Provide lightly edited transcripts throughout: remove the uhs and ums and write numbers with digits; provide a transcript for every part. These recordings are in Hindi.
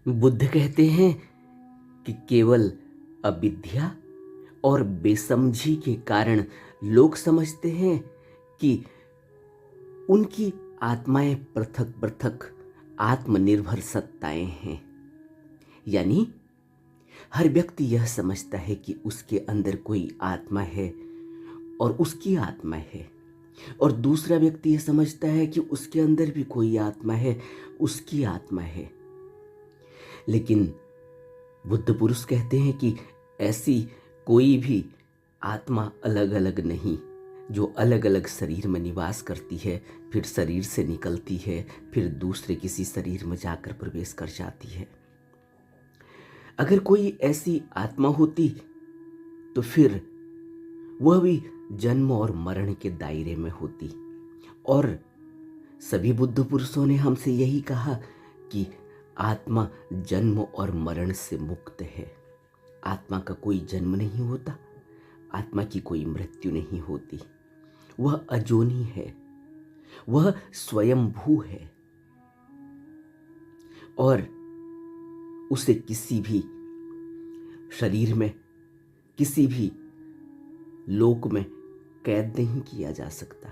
बुद्ध कहते हैं कि केवल अविद्या और बेसमझी के कारण लोग समझते हैं कि उनकी आत्माएं पृथक पृथक आत्मनिर्भर सत्ताएं हैं। यानी हर व्यक्ति यह समझता है कि उसके अंदर कोई आत्मा है और उसकी आत्मा है, और दूसरा व्यक्ति यह समझता है कि उसके अंदर भी कोई आत्मा है, उसकी आत्मा है। लेकिन बुद्ध पुरुष कहते हैं कि ऐसी कोई भी आत्मा अलग अलग नहीं, जो अलग अलग शरीर में निवास करती है, फिर शरीर से निकलती है, फिर दूसरे किसी शरीर में जाकर प्रवेश कर जाती है। अगर कोई ऐसी आत्मा होती तो फिर वह भी जन्म और मरण के दायरे में होती। और सभी बुद्ध पुरुषों ने हमसे यही कहा कि आत्मा जन्म और मरण से मुक्त है। आत्मा का कोई जन्म नहीं होता, आत्मा की कोई मृत्यु नहीं होती। वह अजोनी है, वह स्वयंभू है, और उसे किसी भी शरीर में, किसी भी लोक में कैद नहीं किया जा सकता।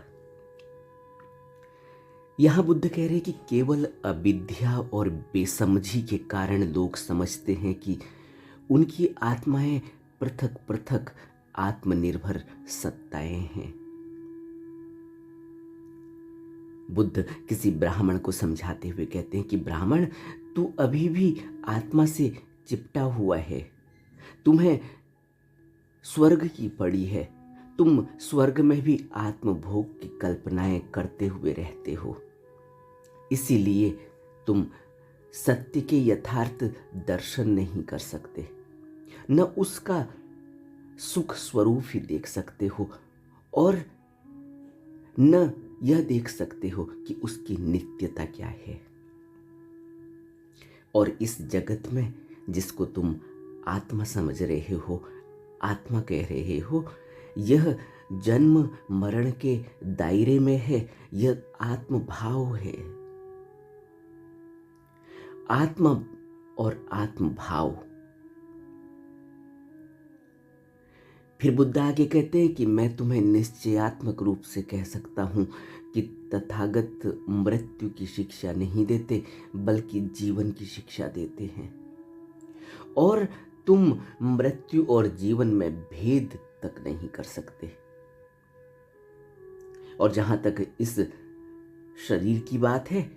यहां बुद्ध कह रहे हैं कि केवल अविद्या और बेसमझी के कारण लोग समझते हैं कि उनकी आत्माएं पृथक पृथक आत्मनिर्भर सत्ताएं हैं। बुद्ध किसी ब्राह्मण को समझाते हुए कहते हैं कि ब्राह्मण, तू अभी भी आत्मा से चिपटा हुआ है, तुम्हें स्वर्ग की पड़ी है, तुम स्वर्ग में भी आत्मभोग की कल्पनाएं करते हुए रहते हो, इसीलिए तुम सत्य के यथार्थ दर्शन नहीं कर सकते, न उसका सुख स्वरूप ही देख सकते हो, और न यह देख सकते हो कि उसकी नित्यता क्या है। और इस जगत में जिसको तुम आत्मा समझ रहे हो, आत्मा कह रहे हो, यह जन्म मरण के दायरे में है, यह आत्मभाव है। आत्मा और आत्मभाव। फिर बुद्ध आगे कहते हैं कि मैं तुम्हें निश्चयात्मक रूप से कह सकता हूं कि तथागत मृत्यु की शिक्षा नहीं देते, बल्कि जीवन की शिक्षा देते हैं, और तुम मृत्यु और जीवन में भेद तक नहीं कर सकते। और जहां तक इस शरीर की बात है,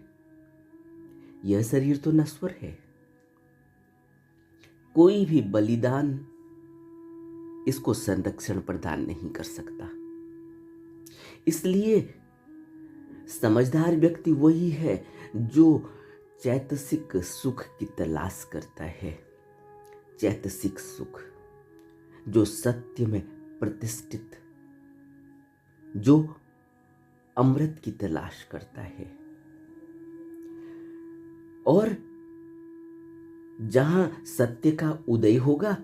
यह शरीर तो नश्वर है, कोई भी बलिदान इसको संरक्षण प्रदान नहीं कर सकता। इसलिए समझदार व्यक्ति वही है जो चैतसिक सुख की तलाश करता है, चैतसिक सुख जो सत्य में प्रतिष्ठित, जो अमृत की तलाश करता है। और जहां सत्य का उदय होगा,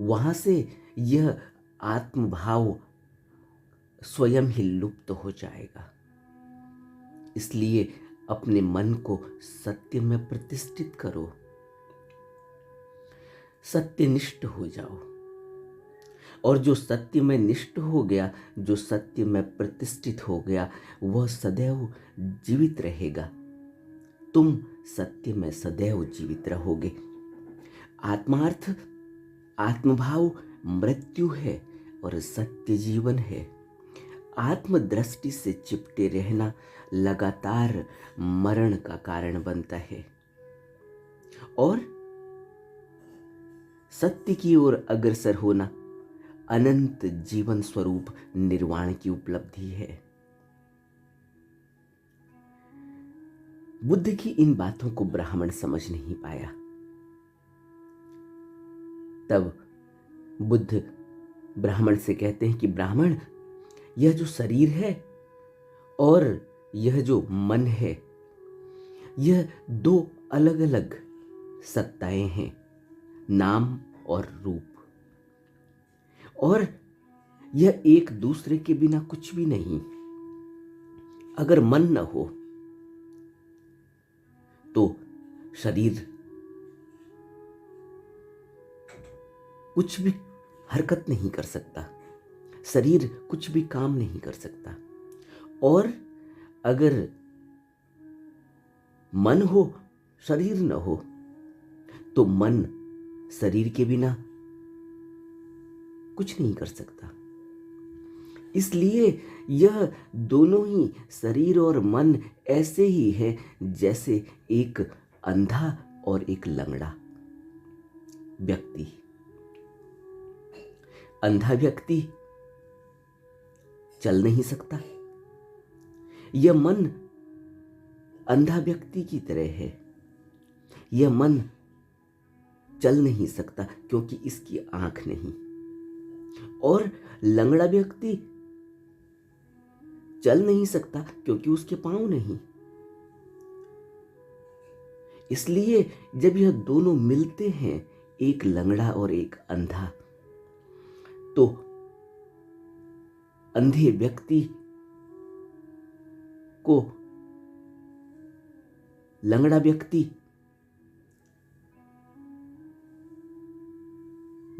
वहां से यह आत्मभाव स्वयं ही लुप्त हो जाएगा। इसलिए अपने मन को सत्य में प्रतिष्ठित करो, सत्यनिष्ठ हो जाओ, और जो सत्य में निष्ठ हो गया, जो सत्य में प्रतिष्ठित हो गया, वह सदैव जीवित रहेगा। तुम सत्य में सदैव जीवित रहोगे। आत्मार्थ, आत्मभाव मृत्यु है और सत्य जीवन है। आत्मदृष्टि से चिपटे रहना लगातार मरण का कारण बनता है, और सत्य की ओर अग्रसर होना अनंत जीवन स्वरूप निर्वाण की उपलब्धि है। बुद्ध की इन बातों को ब्राह्मण समझ नहीं पाया। तब बुद्ध ब्राह्मण से कहते हैं कि ब्राह्मण, यह जो शरीर है और यह जो मन है, यह दो अलग अलग सत्ताएं हैं, नाम और रूप, और यह एक दूसरे के बिना कुछ भी नहीं। अगर मन न हो तो शरीर कुछ भी हरकत नहीं कर सकता, शरीर कुछ भी काम नहीं कर सकता। और अगर मन हो, शरीर न हो, तो मन शरीर के बिना कुछ नहीं कर सकता। इसलिए यह दोनों ही, शरीर और मन, ऐसे ही है जैसे एक अंधा और एक लंगड़ा व्यक्ति। अंधा व्यक्ति चल नहीं सकता, यह मन अंधा व्यक्ति की तरह है। यह मन चल नहीं सकता क्योंकि इसकी आंख नहीं। और लंगड़ा व्यक्ति चल नहीं सकता क्योंकि उसके पांव नहीं। इसलिए जब यह दोनों मिलते हैं, एक लंगड़ा और एक अंधा, तो अंधे व्यक्ति को लंगड़ा व्यक्ति,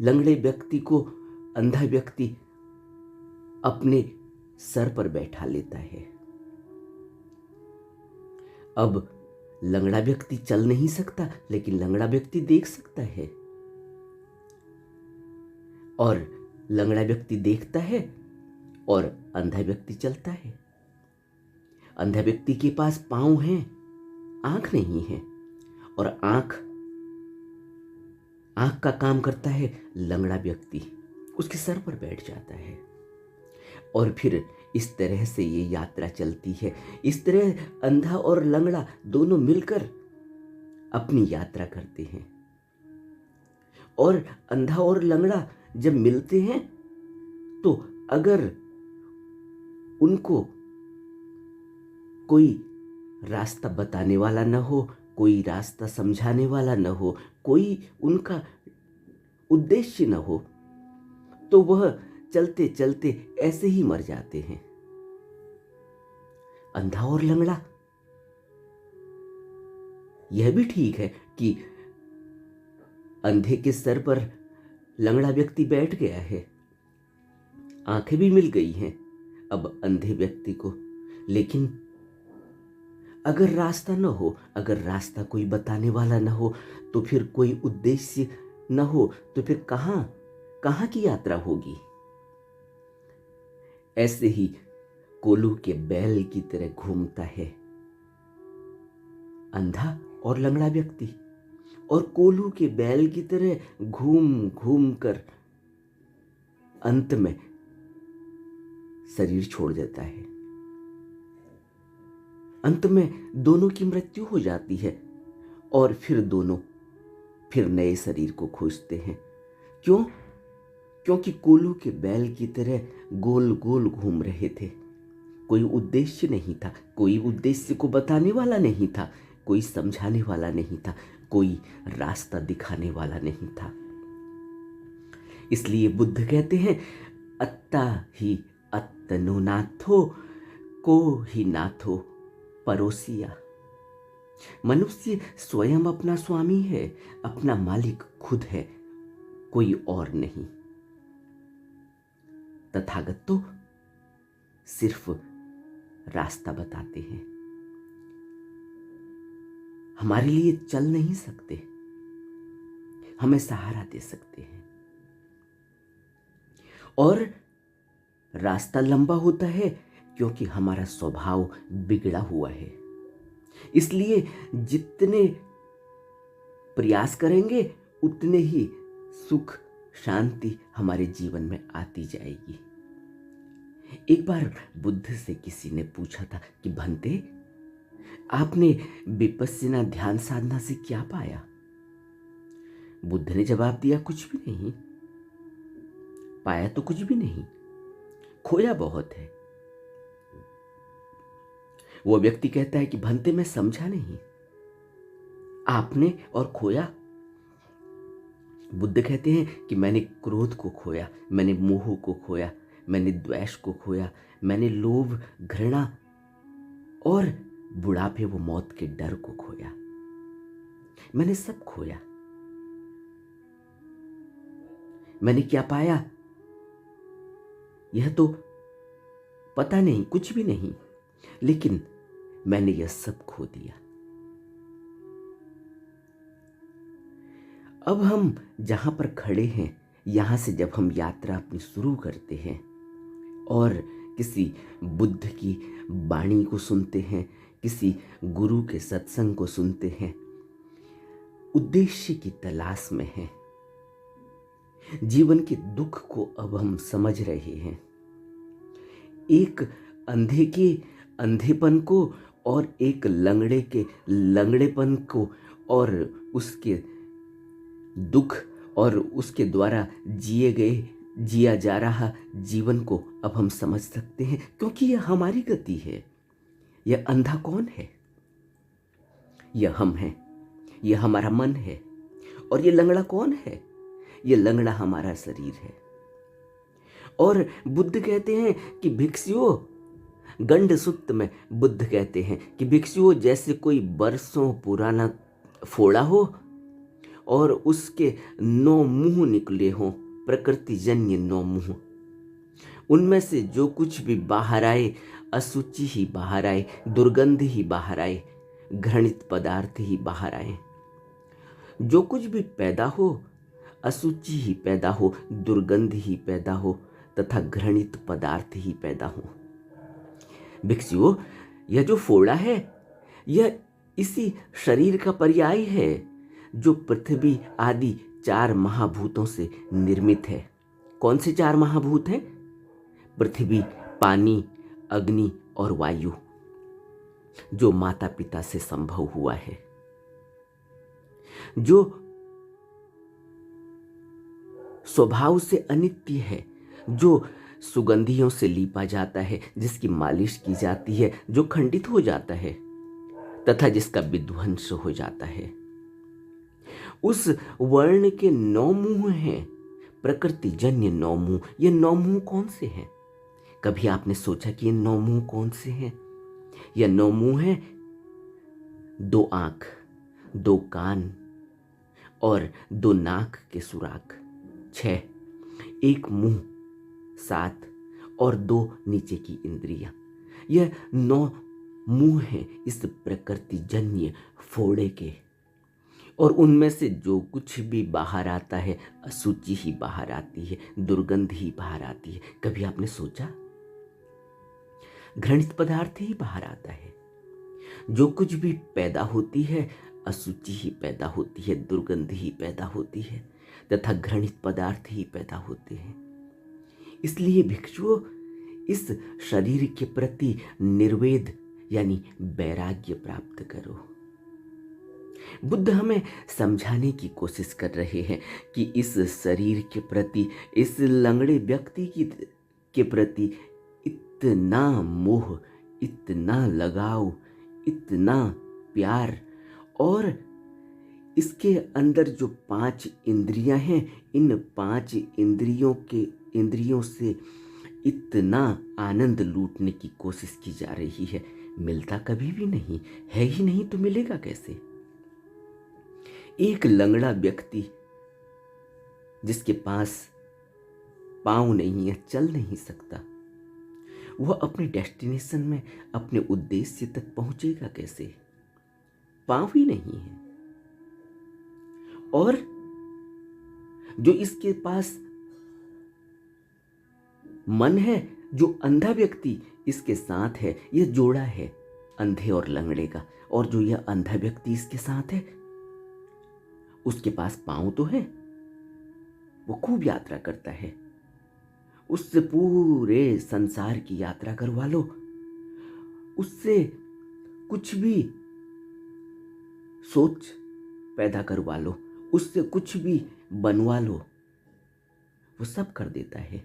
लंगड़े व्यक्ति को अंधा व्यक्ति अपने सर पर बैठा लेता है। अब लंगड़ा व्यक्ति चल नहीं सकता, लेकिन लंगड़ा व्यक्ति देख सकता है। और लंगड़ा व्यक्ति देखता है और अंधा व्यक्ति चलता है। अंधा व्यक्ति के पास पांव हैं, आंख नहीं है। और आंख का काम करता है लंगड़ा व्यक्ति, उसके सर पर बैठ जाता है। और फिर इस तरह से ये यात्रा चलती है। इस तरह अंधा और लंगड़ा दोनों मिलकर अपनी यात्रा करते हैं। और अंधा और लंगड़ा जब मिलते हैं, तो अगर उनको कोई रास्ता बताने वाला न हो, कोई रास्ता समझाने वाला न हो, कोई उनका उद्देश्य न हो, तो वह चलते चलते ऐसे ही मर जाते हैं। अंधा और लंगड़ा, यह भी ठीक है कि अंधे के सर पर लंगड़ा व्यक्ति बैठ गया है, आंखें भी मिल गई हैं अब अंधे व्यक्ति को। लेकिन अगर रास्ता न हो, अगर रास्ता कोई बताने वाला न हो, तो फिर कोई उद्देश्य न हो, तो फिर कहां की यात्रा होगी। ऐसे ही कोल्हू के बैल की तरह घूमता है अंधा और लंगड़ा व्यक्ति, और कोल्हू के बैल की तरह घूम घूम कर अंत में शरीर छोड़ देता है। अंत में दोनों की मृत्यु हो जाती है और फिर दोनों फिर नए शरीर को खोजते हैं। क्यों? क्योंकि कोल्हू के बैल की तरह गोल गोल घूम रहे थे। कोई उद्देश्य नहीं था, कोई उद्देश्य को बताने वाला नहीं था, कोई समझाने वाला नहीं था, कोई रास्ता दिखाने वाला नहीं था। इसलिए बुद्ध कहते हैं, अत्ता ही अत्तनो नाथो को ही नाथो परोसिया। मनुष्य स्वयं अपना स्वामी है, अपना मालिक खुद है, कोई और नहीं। तथागत तो सिर्फ रास्ता बताते हैं, हमारे लिए चल नहीं सकते, हमें सहारा दे सकते हैं। और रास्ता लंबा होता है क्योंकि हमारा स्वभाव बिगड़ा हुआ है। इसलिए जितने प्रयास करेंगे उतने ही सुख शांति हमारे जीवन में आती जाएगी। एक बार बुद्ध से किसी ने पूछा था कि भंते, आपने विपस्सना ध्यान साधना से क्या पाया? बुद्ध ने जवाब दिया, कुछ भी नहीं। पाया तो कुछ भी नहीं, खोया बहुत है। वो व्यक्ति कहता है कि भंते मैं समझा नहीं, आपने और खोया? बुद्ध कहते हैं कि मैंने क्रोध को खोया, मैंने मोह को खोया, मैंने द्वेष को खोया, मैंने लोभ घृणा और बुढ़ापे व मौत के डर को खोया। मैंने सब खोया। मैंने क्या पाया यह तो पता नहीं, कुछ भी नहीं, लेकिन मैंने यह सब खो दिया। अब हम जहां पर खड़े हैं, यहां से जब हम यात्रा अपनी शुरू करते हैं और किसी बुद्ध की वाणी को सुनते हैं, किसी गुरु के सत्संग को सुनते हैं, उद्देश्य की तलाश में हैं, जीवन के दुख को अब हम समझ रहे हैं, एक अंधे के अंधेपन को और एक लंगड़े के लंगड़ेपन को और उसके दुख और उसके द्वारा जिया जा रहा जीवन को अब हम समझ सकते हैं, क्योंकि यह हमारी गति है। यह अंधा कौन है? यह हम हैं, यह हमारा मन है। और यह लंगड़ा कौन है? यह लंगड़ा हमारा शरीर है। और बुद्ध कहते हैं कि भिक्षुओं, गंड सूक्त में बुद्ध कहते हैं कि भिक्षुओं, जैसे कोई बरसों पुराना फोड़ा हो और उसके 9 मुंह निकले हों, प्रकृति जन्य 9 मुंह, उनमें से जो कुछ भी बाहर आए अशुचि ही बाहर आए, दुर्गंध ही बाहर आए, घृणित पदार्थ ही बाहर आए। जो कुछ भी पैदा हो अशुचि ही पैदा हो, दुर्गंध ही पैदा हो तथा घृणित पदार्थ ही पैदा हो। भिक्षुओं, यह जो फोड़ा है यह इसी शरीर का पर्याय है जो पृथ्वी आदि 4 महाभूतों से निर्मित है। कौन से 4 महाभूत हैं? पृथ्वी, पानी, अग्नि और वायु, जो माता पिता से संभव हुआ है, जो स्वभाव से अनित्य है, जो सुगंधियों से लीपा जाता है, जिसकी मालिश की जाती है, जो खंडित हो जाता है तथा जिसका विध्वंस हो जाता है। उस वर्ण के 9 मुंह हैं, प्रकृति जन्य 9 मुंह। ये 9 मुंह कौन से हैं? कभी आपने सोचा कि ये 9 मुंह कौन से हैं? यह 9 मुंह हैं 2 आंख, 2 कान और 2 नाक के सुराख, 6, 1 मुंह, 7 और 2 नीचे की इंद्रियां। यह 9 मुंह हैं इस प्रकृति जन्य फोड़े के। और उनमें से जो कुछ भी बाहर आता है अशुचि ही बाहर आती है, दुर्गंध ही बाहर आती है। कभी आपने सोचा? घृणित पदार्थ ही बाहर आता है। जो कुछ भी पैदा होती है अशुचि ही पैदा होती है, दुर्गंध ही पैदा होती है तथा घृणित पदार्थ ही पैदा होते हैं। इसलिए भिक्षुओं, इस शरीर के प्रति निर्वेद यानी वैराग्य प्राप्त करो। बुद्ध हमें समझाने की कोशिश कर रहे हैं कि इस शरीर के प्रति, इस लंगड़े व्यक्ति के प्रति इतना मोह, इतना लगाव, इतना प्यार, और इसके अंदर जो 5 इंद्रियां हैं, इन 5 इंद्रियों से इतना आनंद लूटने की कोशिश की जा रही है। मिलता कभी भी नहीं है, ही नहीं तो मिलेगा कैसे? एक लंगड़ा व्यक्ति जिसके पास पांव नहीं है, चल नहीं सकता, वह अपने डेस्टिनेशन में, अपने उद्देश्य तक पहुंचेगा कैसे? पांव ही नहीं है। और जो इसके पास मन है, जो अंधा व्यक्ति इसके साथ है, यह जोड़ा है अंधे और लंगड़े का, और जो यह अंधा व्यक्ति इसके साथ है उसके पास पांव तो है, वो खूब यात्रा करता है, उससे पूरे संसार की यात्रा करवा लो, उससे कुछ भी सोच पैदा करवा लो, उससे कुछ भी बनवा लो, वो सब कर देता है।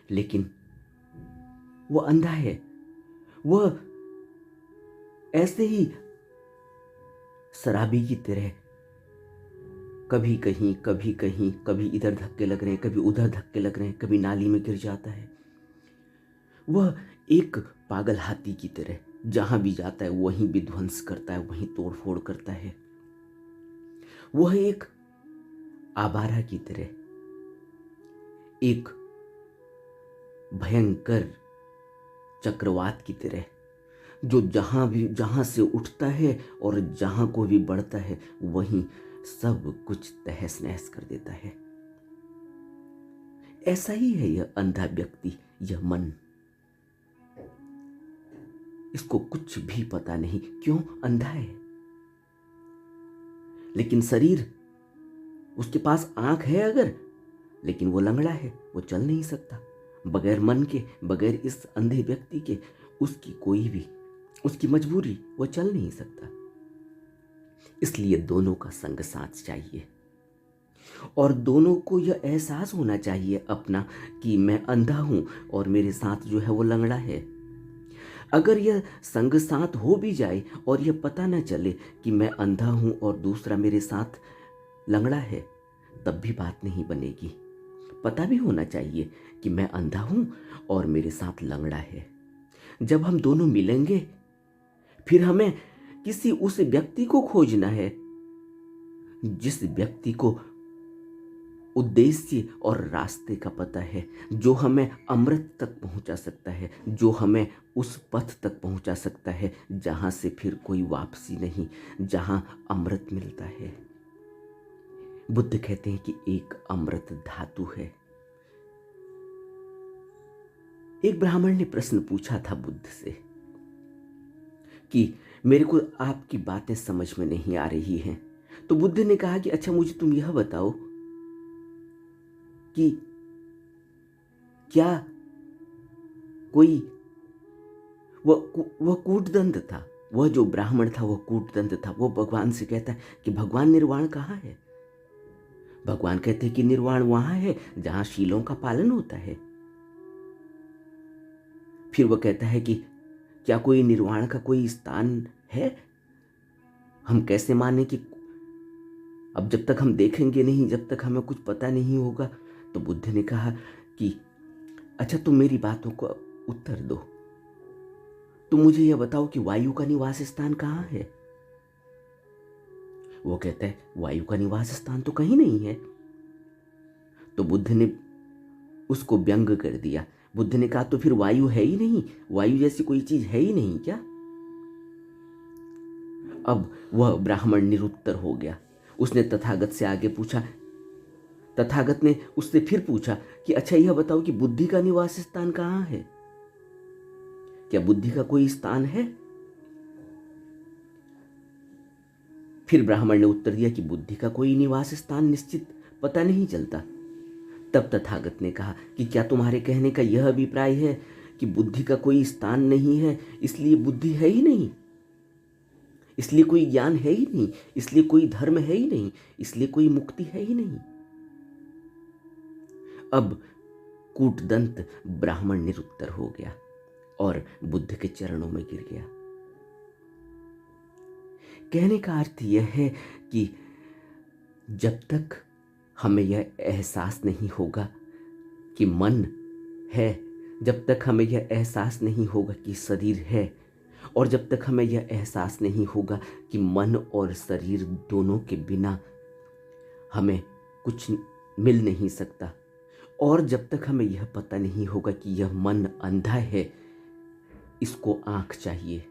लेकिन वो अंधा है, वह ऐसे ही शराबी की तरह कभी कहीं कभी कहीं, कभी इधर धक्के लग रहे हैं, कभी उधर धक्के लग रहे हैं, कभी नाली में गिर जाता है। वह एक पागल हाथी की तरह जहां भी जाता है वहीं विध्वंस करता है, वहीं तोड़फोड़ करता है। वह एक आवारा की तरह, एक भयंकर चक्रवात की तरह, जो जहां से उठता है और जहां को भी बढ़ता है वहीं सब कुछ तहस नहस कर देता है। ऐसा ही है यह अंधा व्यक्ति, यह मन। इसको कुछ भी पता नहीं क्यों अंधा है, लेकिन शरीर, उसके पास आंख है अगर, लेकिन वो लंगड़ा है, वो चल नहीं सकता। बगैर मन के, बगैर इस अंधे व्यक्ति के उसकी कोई भी, उसकी मजबूरी, वो चल नहीं सकता। इसलिए दोनों का संग साथ चाहिए और दोनों को यह एहसास होना चाहिए अपना कि मैं अंधा हूं और मेरे साथ जो है वो लंगड़ा है। अगर यह संग साथ हो भी जाए और यह पता न चले कि मैं अंधा हूं और दूसरा मेरे साथ लंगड़ा है, तब भी बात नहीं बनेगी। पता भी होना चाहिए कि मैं अंधा हूं और मेरे साथ लंगड़ा है। जब हम दोनों मिलेंगे फिर हमें किसी उस व्यक्ति को खोजना है जिस व्यक्ति को उद्देश्य और रास्ते का पता है, जो हमें अमृत तक पहुंचा सकता है, जो हमें उस पथ तक पहुंचा सकता है जहां से फिर कोई वापसी नहीं, जहां अमृत मिलता है। बुद्ध कहते हैं कि एक अमृत धातु है। एक ब्राह्मण ने प्रश्न पूछा था बुद्ध से कि मेरे को आपकी बातें समझ में नहीं आ रही हैं। तो बुद्ध ने कहा कि अच्छा मुझे तुम यह बताओ कि क्या कोई, वह कूटदंत था, वह जो ब्राह्मण था वह कूटदंत था। वो भगवान से कहता है कि भगवान निर्वाण कहाँ है? भगवान कहते हैं कि निर्वाण वहां है जहां शीलों का पालन होता है। फिर वह कहता है कि क्या कोई निर्वाण का कोई स्थान है? हम कैसे माने कि अब जब तक हम देखेंगे नहीं, जब तक हमें कुछ पता नहीं होगा। तो बुद्ध ने कहा कि अच्छा तुम मेरी बातों को उत्तर दो, तुम मुझे यह बताओ कि वायु का निवास स्थान कहाँ है? वो कहता है वायु का निवास स्थान तो कहीं नहीं है। तो बुद्ध ने उसको व्यंग कर दिया। बुद्ध ने कहा तो फिर वायु है ही नहीं, वायु जैसी कोई चीज है ही नहीं क्या? अब वह ब्राह्मण निरुत्तर हो गया। उसने तथागत से आगे पूछा। तथागत ने उससे फिर पूछा कि अच्छा यह बताओ कि बुद्धि का निवास स्थान कहाँ है? क्या बुद्धि का कोई स्थान है? फिर ब्राह्मण ने उत्तर दिया कि बुद्धि का कोई निवास स्थान निश्चित पता नहीं चलता। तब तथागत ने कहा कि क्या तुम्हारे कहने का यह अभिप्राय है कि बुद्धि का कोई स्थान नहीं है, इसलिए बुद्धि है ही नहीं, इसलिए कोई ज्ञान है ही नहीं, इसलिए कोई धर्म है ही नहीं, इसलिए कोई मुक्ति है ही नहीं? अब कूटदंत ब्राह्मण निरुत्तर हो गया और बुद्ध के चरणों में गिर गया। कहने का अर्थ यह है कि जब तक हमें यह एहसास नहीं होगा कि मन है, जब तक हमें यह एहसास नहीं होगा कि शरीर है, और जब तक हमें यह एहसास नहीं होगा कि मन और शरीर दोनों के बिना हमें कुछ मिल नहीं सकता, और जब तक हमें यह पता नहीं होगा कि यह मन अंधा है, इसको आँख चाहिए,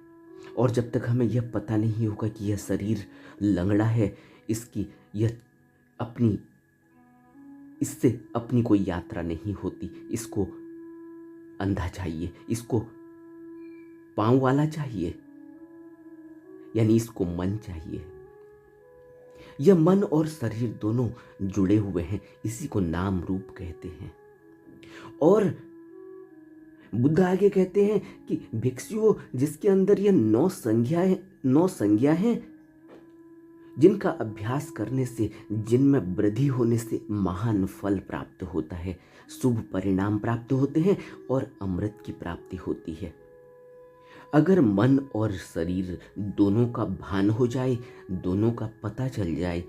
और जब तक हमें यह पता नहीं होगा कि यह शरीर लंगड़ा है, इसकी यह अपनी, इससे अपनी कोई यात्रा नहीं होती, इसको अंधा चाहिए, इसको पांव वाला चाहिए, यानी इसको मन चाहिए। यह मन और शरीर दोनों जुड़े हुए हैं, इसी को नाम रूप कहते हैं। और बुद्ध आगे कहते हैं कि भिक्षुओं, जिसके अंदर यह 9 संज्ञा हैं, जिनका अभ्यास करने से, जिनमें वृद्धि होने से महान फल प्राप्त होता है, शुभ परिणाम प्राप्त होते हैं और अमृत की प्राप्ति होती है। अगर मन और शरीर दोनों का भान हो जाए, दोनों का पता चल जाए,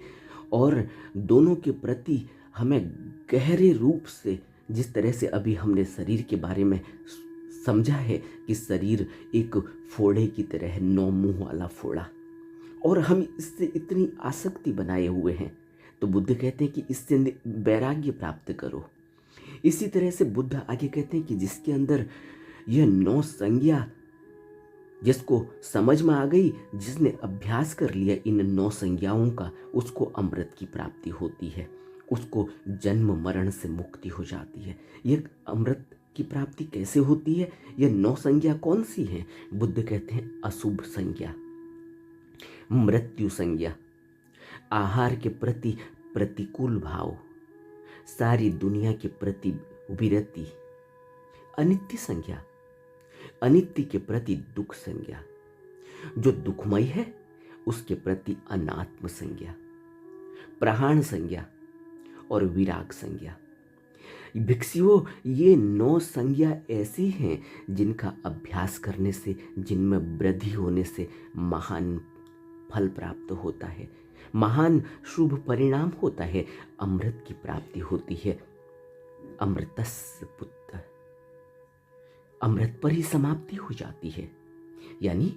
और दोनों के प्रति हमें गहरे रूप से, जिस तरह से अभी हमने शरीर के बारे में समझा है कि शरीर एक फोड़े की तरह है, 9 मुंह वाला फोड़ा, और हम इससे इतनी आसक्ति बनाए हुए हैं। तो बुद्ध कहते हैं कि इससे वैराग्य प्राप्त करो। इसी तरह से बुद्ध आगे कहते हैं कि जिसके अंदर यह 9 संज्ञा, जिसको समझ में आ गई, जिसने अभ्यास कर लिया इन 9 संज्ञाओं का, उसको अमृत की प्राप्ति होती है, उसको जन्म मरण से मुक्ति हो जाती है। यह अमृत की प्राप्ति कैसे होती है? यह 9 संज्ञा कौन सी हैं? बुद्ध कहते हैं अशुभ संज्ञा, मृत्यु संज्ञा, आहार के प्रति प्रतिकूल भाव, सारी दुनिया के प्रति विरति, अनित्य संज्ञा, अनित्य के प्रति दुख संज्ञा, जो दुखमय है उसके प्रति अनात्म संज्ञा, प्रहाण संज्ञा और विराग संज्ञा। भिक्षुओं, ये 9 संज्ञा ऐसी हैं जिनका अभ्यास करने से, जिनमें वृद्धि होने से महान फल प्राप्त होता है, महान शुभ परिणाम होता है, अमृत की प्राप्ति होती है। अमृतस्य पुत्र, अमृत पर ही समाप्ति हो जाती है, यानी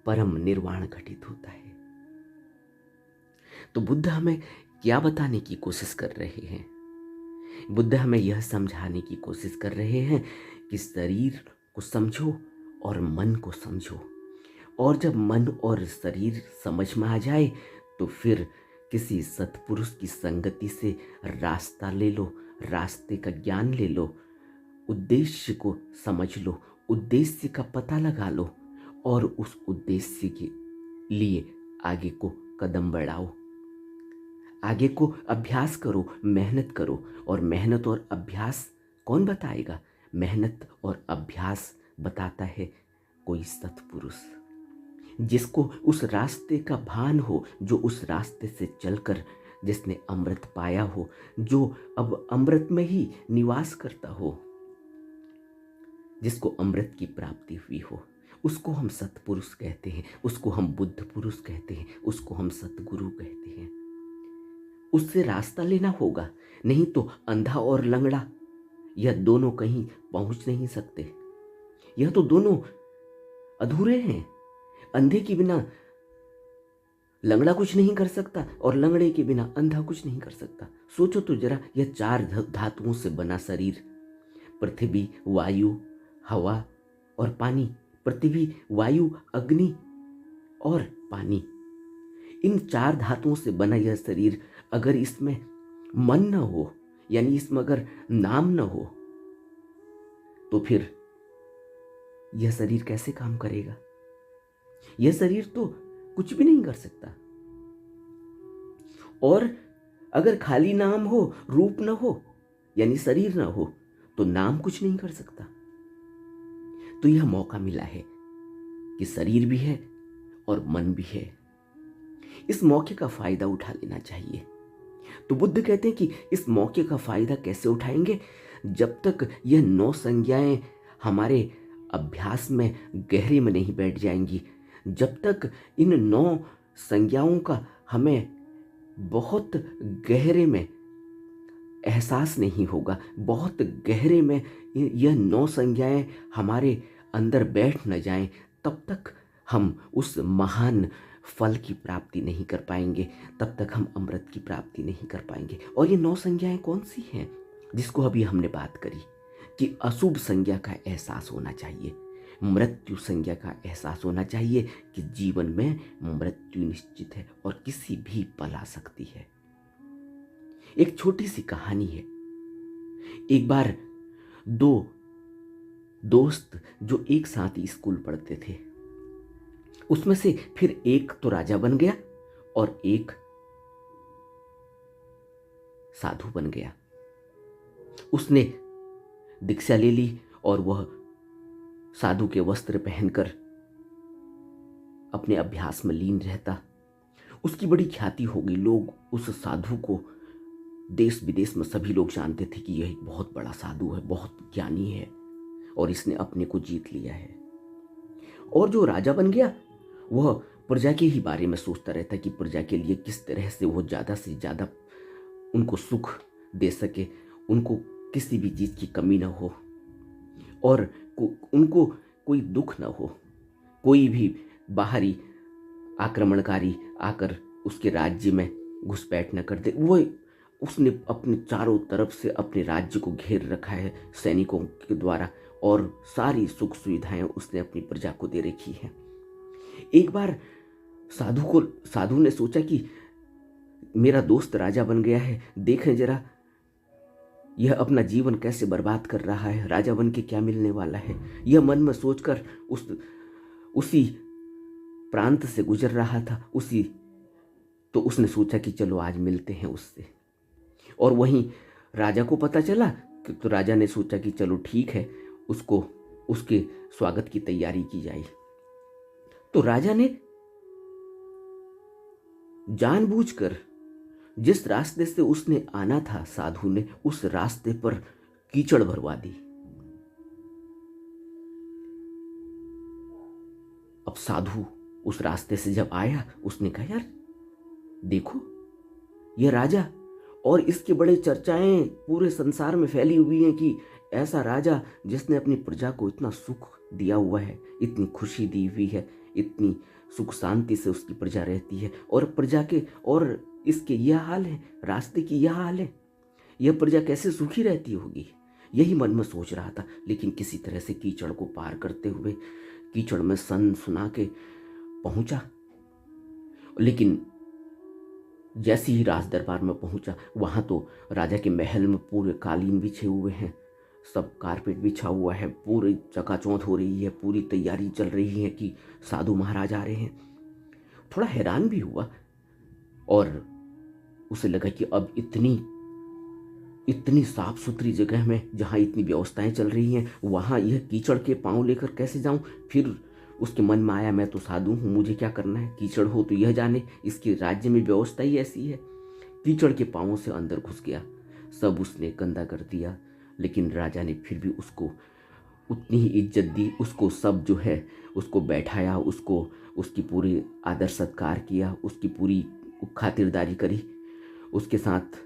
परम निर्वाण घटित होता है। तो बुद्ध हमें क्या बताने की कोशिश कर रहे हैं? बुद्ध हमें यह समझाने की कोशिश कर रहे हैं कि शरीर को समझो और मन को समझो, और जब मन और शरीर समझ में आ जाए तो फिर किसी सत्पुरुष की संगति से रास्ता ले लो, रास्ते का ज्ञान ले लो, उद्देश्य को समझ लो, उद्देश्य का पता लगा लो और उस उद्देश्य के लिए आगे को कदम बढ़ाओ, आगे को अभ्यास करो, मेहनत करो। और मेहनत और अभ्यास कौन बताएगा? मेहनत और अभ्यास बताता है कोई सत्पुरुष, जिसको उस रास्ते का भान हो, जो उस रास्ते से चलकर जिसने अमृत पाया हो, जो अब अमृत में ही निवास करता हो, जिसको अमृत की प्राप्ति हुई हो, उसको हम सत्पुरुष कहते हैं, उसको हम बुद्ध पुरुष कहते हैं, उसको हम सतगुरु कहते हैं। उससे रास्ता लेना होगा, नहीं तो अंधा और लंगड़ा यह दोनों कहीं पहुंच नहीं सकते। यह तो दोनों अधूरे हैं। अंधे के बिना लंगड़ा कुछ नहीं कर सकता और लंगड़े के बिना अंधा कुछ नहीं कर सकता। सोचो तो जरा, यह 4 धातुओं से बना शरीर, पृथ्वी, वायु, हवा और पानी, पृथ्वी, वायु, अग्नि और पानी, इन 4 धातुओं से बना यह शरीर, अगर इसमें मन न हो, यानी इसमें अगर नाम न हो, तो फिर यह शरीर कैसे काम करेगा? यह शरीर तो कुछ भी नहीं कर सकता। और अगर खाली नाम हो, रूप न हो, यानी शरीर न हो, तो नाम कुछ नहीं कर सकता। तो यह मौका मिला है कि शरीर भी है और मन भी है। इस मौके का फायदा उठा लेना चाहिए। तो बुद्ध कहते हैं कि इस मौके का फायदा कैसे उठाएंगे? जब तक यह 9 संज्ञाएं हमारे अभ्यास में गहरे में नहीं बैठ जाएंगी, जब तक इन 9 संज्ञाओं का हमें बहुत गहरे में एहसास नहीं होगा, बहुत गहरे में यह 9 संज्ञाएं हमारे अंदर बैठ न जाएं, तब तक हम उस महान फल की प्राप्ति नहीं कर पाएंगे, तब तक हम अमृत की प्राप्ति नहीं कर पाएंगे। और ये 9 संज्ञाएं कौन सी हैं? जिसको अभी हमने बात करी कि अशुभ संज्ञा का एहसास होना चाहिए, मृत्यु संज्ञा का एहसास होना चाहिए कि जीवन में मृत्यु निश्चित है और किसी भी पल आ सकती है। एक छोटी सी कहानी है। एक बार 2 दोस्त जो एक साथ ही स्कूल पढ़ते थे, उसमें से फिर एक तो राजा बन गया और एक साधु बन गया। उसने दीक्षा ले ली और वह साधु के वस्त्र पहनकर अपने अभ्यास में लीन रहता। उसकी बड़ी ख्याति हो गई। लोग उस साधु को देश विदेश में सभी लोग जानते थे कि यह एक बहुत बड़ा साधु है, बहुत ज्ञानी है और इसने अपने को जीत लिया है। और जो राजा बन गया वह प्रजा के ही बारे में सोचता रहता कि प्रजा के लिए किस तरह से वो ज़्यादा से ज़्यादा उनको सुख दे सके, उनको किसी भी चीज़ की कमी ना हो और उनको कोई दुख ना हो, कोई भी बाहरी आक्रमणकारी आकर उसके राज्य में घुसपैठ न कर दे। वो उसने अपने चारों तरफ से अपने राज्य को घेर रखा है सैनिकों के द्वारा, और सारी सुख सुविधाएं उसने अपनी प्रजा को दे रखी है। एक बार साधु ने सोचा कि मेरा दोस्त राजा बन गया है, देखें जरा यह अपना जीवन कैसे बर्बाद कर रहा है, राजा बन के क्या मिलने वाला है। यह मन में सोचकर उसी प्रांत से गुजर रहा था। तो उसने सोचा कि चलो आज मिलते हैं उससे। और वहीं राजा को पता चला तो राजा ने सोचा कि चलो ठीक है, उसके स्वागत की तैयारी की जाए। तो राजा ने जानबूझकर जिस रास्ते से उसने आना था, साधु ने उस रास्ते पर कीचड़ भरवा दी। अब साधु उस रास्ते से जब आया, उसने कहा यार देखो, यह राजा, और इसकी बड़े चर्चाएं पूरे संसार में फैली हुई हैं कि ऐसा राजा जिसने अपनी प्रजा को इतना सुख दिया हुआ है, इतनी खुशी दी हुई है, इतनी सुख शांति से उसकी प्रजा रहती है, और प्रजा के और इसके यह हाल है, रास्ते की यह हाल है, यह प्रजा कैसे सुखी रहती होगी। यही मन में सोच रहा था। लेकिन किसी तरह से कीचड़ को पार करते हुए कीचड़ में सन सुना के पहुंचा। लेकिन जैसे ही राज दरबार में पहुंचा, वहां तो राजा के महल में पूरे कालीन बिछे हुए हैं, सब कारपेट बिछा हुआ है, पूरी चकाचौंध हो रही है, पूरी तैयारी चल रही है कि साधु महाराज आ रहे हैं। थोड़ा हैरान भी हुआ और उसे लगा कि अब इतनी साफ सुथरी जगह में जहाँ इतनी व्यवस्थाएं चल रही हैं, वहाँ यह कीचड़ के पांव लेकर कैसे जाऊं। फिर उसके मन में आया, मैं तो साधु हूँ, मुझे क्या करना है, कीचड़ हो तो यह जाने, इसके राज्य में व्यवस्था ही ऐसी है। कीचड़ के पांवों से अंदर घुस गया, सब उसने गंदा कर दिया। लेकिन राजा ने फिर भी उसको उतनी ही इज्जत दी, उसको सब जो है उसको बैठाया, उसकी पूरी आदर सत्कार किया, उसकी पूरी खातिरदारी करी, उसके साथ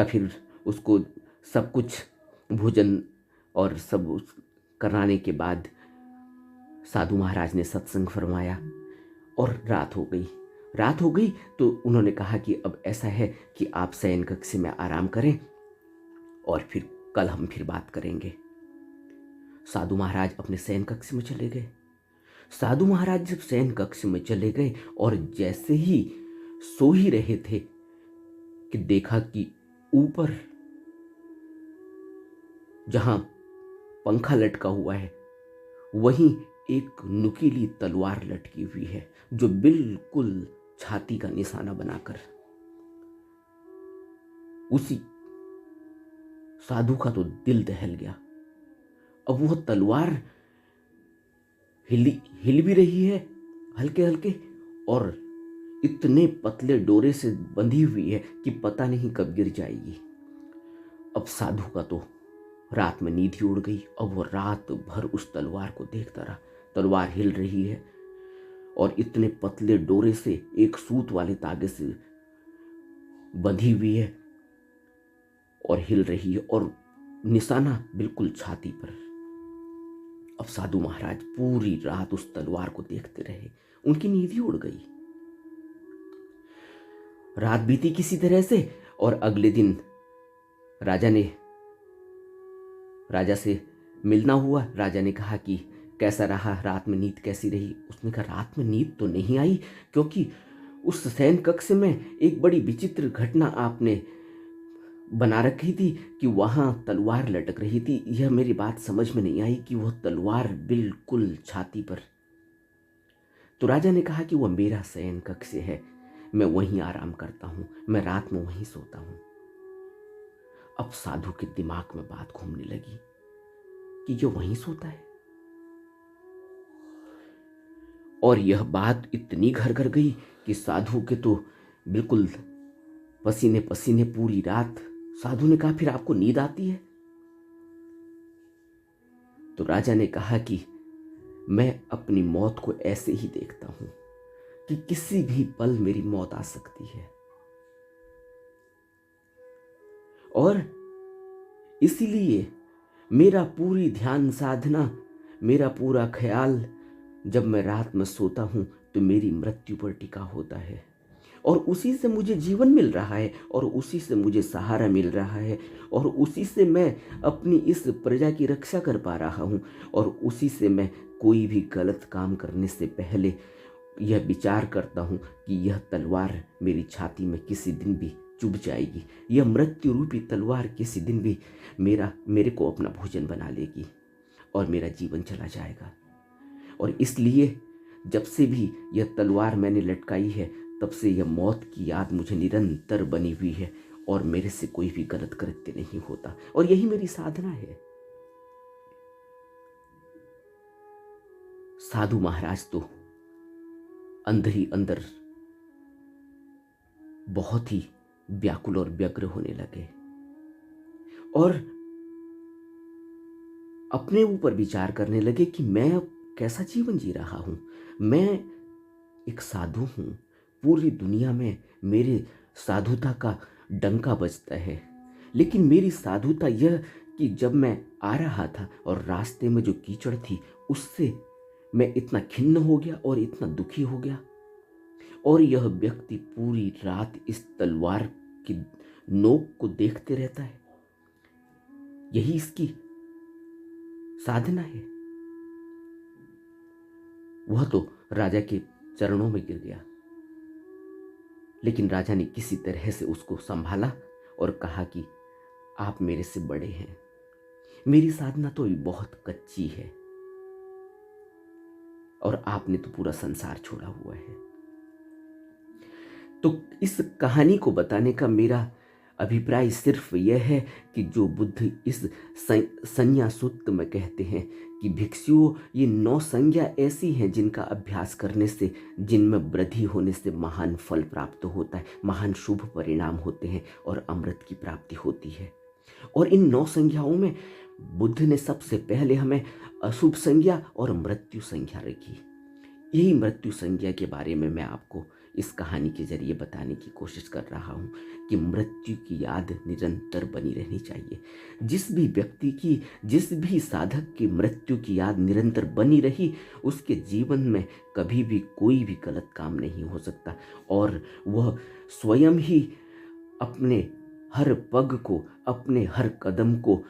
फिर उसको सब कुछ भोजन और सब कराने के बाद साधु महाराज ने सत्संग फरमाया और रात हो गई। तो उन्होंने कहा कि अब ऐसा है कि आप शयन कक्ष में आराम करें और फिर कल हम फिर बात करेंगे। साधु महाराज अपने शयन कक्ष में चले गए। साधु महाराज जब शयन कक्ष में चले गए और जैसे ही सो ही रहे थे कि देखा कि ऊपर जहां पंखा लटका हुआ है वहीं एक नुकीली तलवार लटकी हुई है, जो बिल्कुल छाती का निशाना बनाकर। उसी साधु का तो दिल दहल गया। अब वह तलवार हिल भी रही है हल्के हल्के, और इतने पतले डोरे से बंधी हुई है कि पता नहीं कब गिर जाएगी। अब साधु का तो रात में नींद ही उड़ गई। अब वो रात भर उस तलवार को देखता रहा। तलवार हिल रही है और इतने पतले डोरे से, एक सूत वाले तागे से बंधी हुई है और हिल रही है, और निशाना बिल्कुल छाती पर। अब साधु महाराज पूरी रात उस तलवार को देखते रहे, उनकी नींद ही उड़ गई। रात बीती किसी तरह से, और अगले दिन राजा से मिलना हुआ। राजा ने कहा कि कैसा रहा, रात में नींद कैसी रही। उसने कहा रात में नींद तो नहीं आई, क्योंकि उस शयन कक्ष में एक बड़ी विचित्र घटना आपने बना रखी थी कि वहां तलवार लटक रही थी। यह मेरी बात समझ में नहीं आई कि वह तलवार बिल्कुल छाती पर। तो राजा ने कहा कि वह मेरा शयन कक्ष है, मैं वहीं आराम करता हूं, मैं रात में वहीं सोता हूं। अब साधु के दिमाग में बात घूमने लगी कि जो वहीं सोता है, और यह बात इतनी घर घर गई कि साधु के तो बिल्कुल पसीने पसीने पूरी रात। साधु ने कहा फिर आपको नींद आती है? तो राजा ने कहा कि मैं अपनी मौत को ऐसे ही देखता हूं कि किसी भी पल मेरी मौत आ सकती है, और इसीलिए मेरा पूरी ध्यान साधना, मेरा पूरा ख्याल जब मैं रात में सोता हूं तो मेरी मृत्यु पर टिका होता है, और उसी से मुझे जीवन मिल रहा है, और उसी से मुझे सहारा मिल रहा है, और उसी से मैं अपनी इस प्रजा की रक्षा कर पा रहा हूँ, और उसी से मैं कोई भी गलत काम करने से पहले यह विचार करता हूँ कि यह तलवार मेरी छाती में किसी दिन भी चुभ जाएगी, यह मृत्यु रूपी तलवार किसी दिन भी मेरे को अपना भोजन बना लेगी और मेरा जीवन चला जाएगा। और इसलिए जब से भी यह तलवार मैंने लटकाई है, तब से यह मौत की याद मुझे निरंतर बनी हुई है, और मेरे से कोई भी गलत कृत्य नहीं होता, और यही मेरी साधना है। साधु महाराज तो अंदर ही अंदर बहुत ही व्याकुल और व्यग्र होने लगे, और अपने ऊपर विचार करने लगे कि मैं अब कैसा जीवन जी रहा हूं। मैं एक साधु हूं, पूरी दुनिया में मेरे साधुता का डंका बजता है, लेकिन मेरी साधुता यह कि जब मैं आ रहा था और रास्ते में जो कीचड़ थी, उससे मैं इतना खिन्न हो गया और इतना दुखी हो गया। और यह व्यक्ति पूरी रात इस तलवार की नोक को देखते रहता है, यही इसकी साधना है। वह तो राजा के चरणों में गिर गया, लेकिन राजा ने किसी तरह से उसको संभाला और कहा कि आप मेरे से बड़े हैं, मेरी साधना तो अभी बहुत कच्ची है, और आपने तो पूरा संसार छोड़ा हुआ है। तो इस कहानी को बताने का मेरा अभिप्राय सिर्फ यह है कि जो बुद्ध इस संज्ञा सूत्र में कहते हैं कि भिक्षुओं, ये 9 संज्ञा ऐसी हैं जिनका अभ्यास करने से, जिनमें वृद्धि होने से महान फल प्राप्त होता है, महान शुभ परिणाम होते हैं और अमृत की प्राप्ति होती है। और इन 9 संज्ञाओं में बुद्ध ने सबसे पहले हमें अशुभ संज्ञा और मृत्यु संज्ञा रखी। यही मृत्यु संज्ञा के बारे में मैं आपको इस कहानी के जरिए बताने की कोशिश कर रहा हूँ कि मृत्यु की याद निरंतर बनी रहनी चाहिए। जिस भी व्यक्ति की, जिस भी साधक की मृत्यु की याद निरंतर बनी रही, उसके जीवन में कभी भी कोई भी गलत काम नहीं हो सकता, और वह स्वयं ही अपने हर पग को, अपने हर कदम को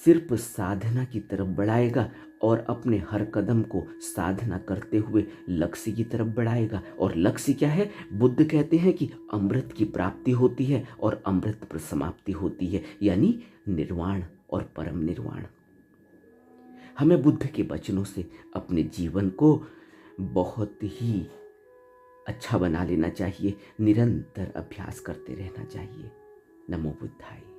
सिर्फ साधना की तरफ बढ़ाएगा, और अपने हर कदम को साधना करते हुए लक्ष्य की तरफ बढ़ाएगा। और लक्ष्य क्या है? बुद्ध कहते हैं कि अमृत की प्राप्ति होती है और अमृत पर समाप्ति होती है, यानी निर्वाण और परम निर्वाण। हमें बुद्ध के वचनों से अपने जीवन को बहुत ही अच्छा बना लेना चाहिए, निरंतर अभ्यास करते रहना चाहिए। नमो बुद्धाय।